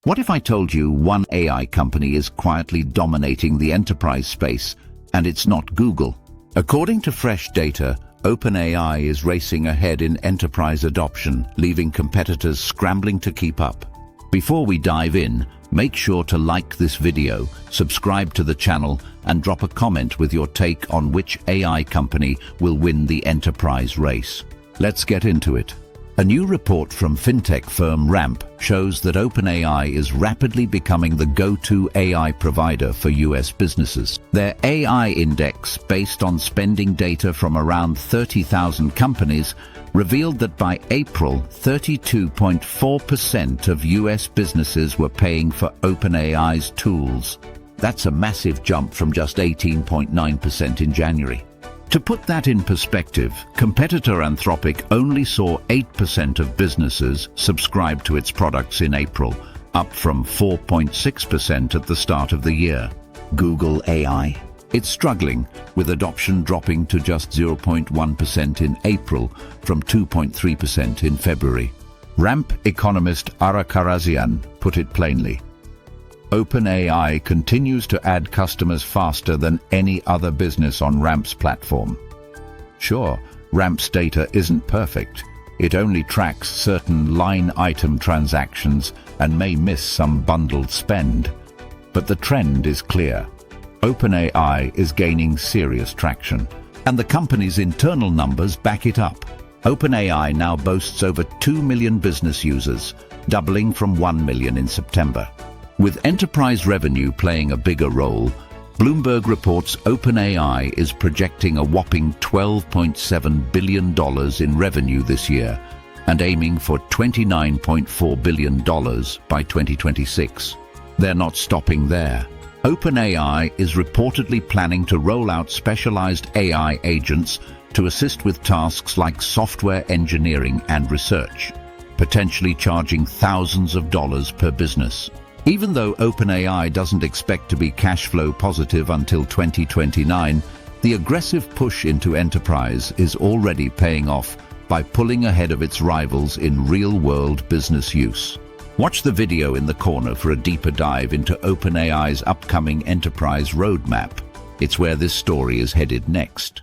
What if I told you one AI company is quietly dominating the enterprise space, and it's not Google? According to fresh data, OpenAI is racing ahead in enterprise adoption, leaving competitors scrambling to keep up. Before we dive in, make sure to like this video, subscribe to the channel, and drop a comment with your take on which AI company will win the enterprise race. Let's get into it. A new report from fintech firm Ramp shows that OpenAI is rapidly becoming the go-to AI provider for US businesses. Their AI index, based on spending data from around 30,000 companies, revealed that by April, 32.4% of US businesses were paying for OpenAI's tools. That's a massive jump from just 18.9% in January. To put that in perspective, competitor Anthropic only saw 8% of businesses subscribe to its products in April, up from 4.6% at the start of the year. Google AI. It's struggling, with adoption dropping to just 0.1% in April from 2.3% in February. Ramp economist Ara Karazian put it plainly. OpenAI continues to add customers faster than any other business on Ramp's platform. Sure, Ramp's data isn't perfect. It only tracks certain line item transactions and may miss some bundled spend. But the trend is clear. OpenAI is gaining serious traction, and the company's internal numbers back it up. OpenAI now boasts over 2 million business users, doubling from 1 million in September. With enterprise revenue playing a bigger role, Bloomberg reports OpenAI is projecting a whopping $12.7 billion in revenue this year and aiming for $29.4 billion by 2026. They're not stopping there. OpenAI is reportedly planning to roll out specialized AI agents to assist with tasks like software engineering and research, potentially charging thousands of dollars per business. Even though OpenAI doesn't expect to be cash flow positive until 2029, the aggressive push into enterprise is already paying off by pulling ahead of its rivals in real-world business use. Watch the video in the corner for a deeper dive into OpenAI's upcoming enterprise roadmap. It's where this story is headed next.